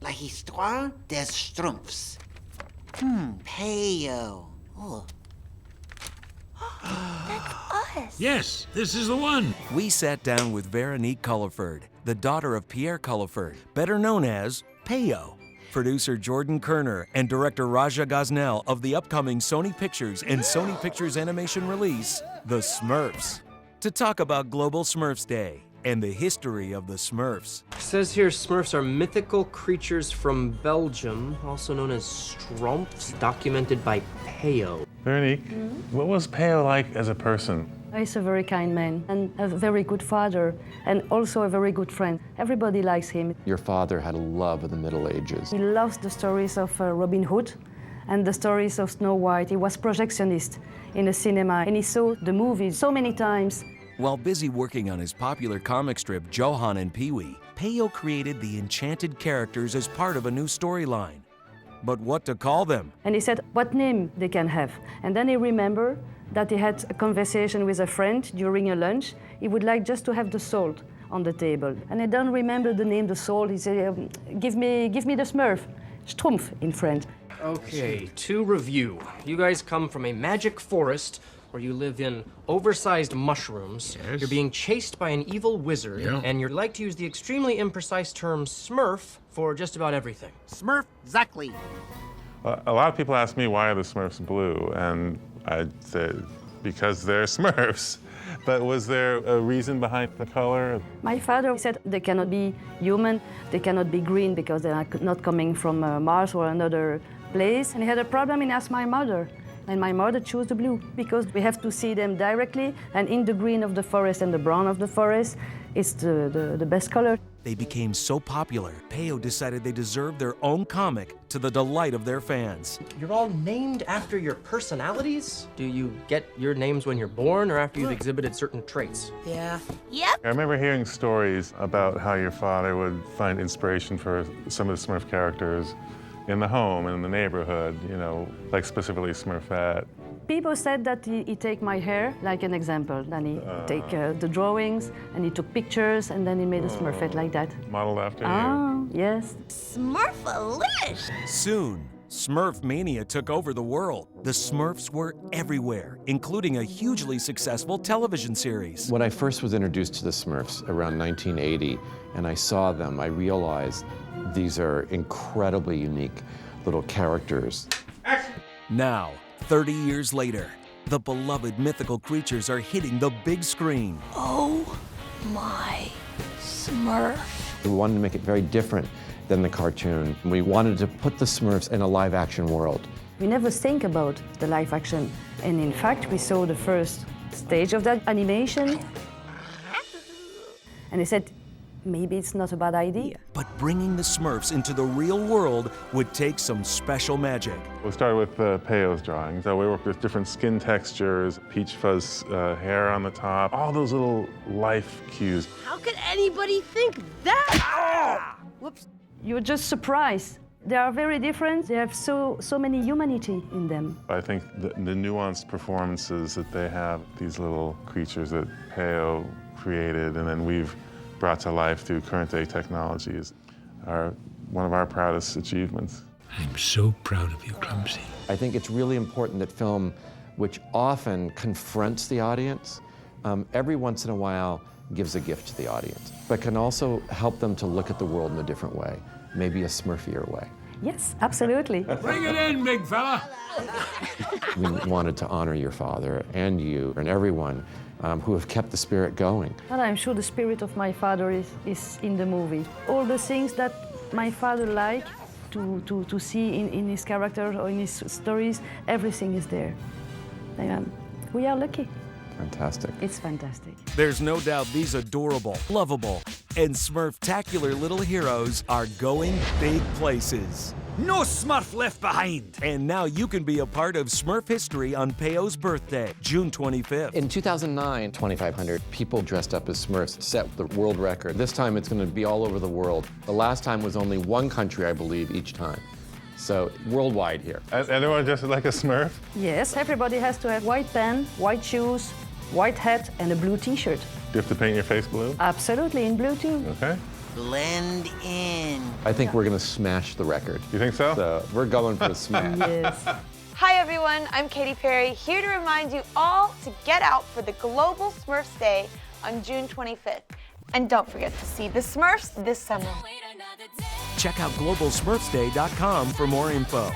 La histoire des Smurfs. Peo. Oh. That's us. Yes, this is the one. We sat down with Veronique Culliford, the daughter of Pierre Culliford, better known as Peo. Producer Jordan Kerner and director Raja Gosnell of the upcoming Sony Pictures and Sony Pictures Animation release, The Smurfs, to talk about Global Smurfs Day and the history of the Smurfs. It says here Smurfs are mythical creatures from Belgium, also known as Stromps, documented by Peo. Veronique, what was Peo like as a person? He's a very kind man and a very good father and also a very good friend. Everybody likes him. Your father had a love of the Middle Ages. He loves the stories of Robin Hood and the stories of Snow White. He was projectionist in the cinema and he saw the movies so many times. While busy working on his popular comic strip Johan and Pee-wee, Peo created the enchanted characters as part of a new storyline. But what to call them? And he said what name they can have. And then he remembered that he had a conversation with a friend during a lunch. He would like just to have the salt on the table. And I don't remember the name, the salt. He said, give me the Smurf, Strumpf in French. Okay, to review. You guys come from a magic forest where you live in oversized mushrooms. Yes. You're being chased by an evil wizard, Yeah. and you like to use the extremely imprecise term Smurf for just about everything. Smurf, exactly. A lot of people ask me why are the Smurfs blue, and I'd say because they're Smurfs. But was there a reason behind the color? My father said they cannot be human, they cannot be green because they are not coming from Mars or another place. And he had a problem and asked my mother. And my mother chose the blue because we have to see them directly, and in the green of the forest and the brown of the forest, it's the best color. They became so popular, Peo decided they deserved their own comic to the delight of their fans. You're all named after your personalities? Do you get your names when you're born or after you've exhibited certain traits? Yep. I remember hearing stories about how your father would find inspiration for some of the Smurf characters in the home and in the neighborhood, you know, like specifically Smurfette. People said that he take my hair, like an example. Then he take the drawings, and he took pictures, and then he made a Smurfette like that. Modeled after you. Oh, yes. Smurfalish. Soon, Smurf mania took over the world. The Smurfs were everywhere, including a hugely successful television series. When I first was introduced to the Smurfs around 1980, and I saw them, I realized these are incredibly unique little characters. Now, 30 years later, the beloved mythical creatures are hitting the big screen. Oh my Smurf. We wanted to make it very different than the cartoon. We wanted to put the Smurfs in a live-action world. We never think about the live action. And in fact, we saw the first stage of that animation. And I said, maybe it's not a bad idea. But bringing the Smurfs into the real world would take some special magic. We started with Peo's drawings. So we worked with different skin textures, peach fuzz hair on the top, all those little life cues. How could anybody think that? Whoops. You're just surprised. They are very different. They have so many humanity in them. I think the nuanced performances that they have, these little creatures that Peo created and then we've brought to life through current day technologies are one of our proudest achievements. I'm so proud of you, Clumsy. I think it's really important that film, which often confronts the audience, every once in a while gives a gift to the audience, but can also help them to look at the world in a different way, maybe a Smurfier way. Yes, absolutely. Bring it in, big fella. We wanted to honor your father and you and everyone who have kept the spirit going. And I'm sure the spirit of my father is in the movie. All the things that my father liked to see in his character or in his stories, everything is there. And, we are lucky. Fantastic. It's fantastic. There's no doubt these adorable, lovable, and Smurf-tacular little heroes are going big places. No Smurf left behind. And now you can be a part of Smurf history on Peo's birthday, June 25th. In 2009, 2,500 people dressed up as Smurfs set the world record. This time it's going to be all over the world. The last time was only one country, I believe, each time. So worldwide here. Anyone dressed like a Smurf? Yes, everybody has to have white pants, white shoes, white hat, and a blue T-shirt. Do you have to paint your face blue? Absolutely, in blue too. Okay. Blend in. I think we're going to smash the record. You think so? So we're going for the smash. Yes. Hi everyone, I'm Katy Perry, here to remind you all to get out for the Global Smurfs Day on June 25th. And don't forget to see the Smurfs this summer. Check out globalsmurfsday.com for more info.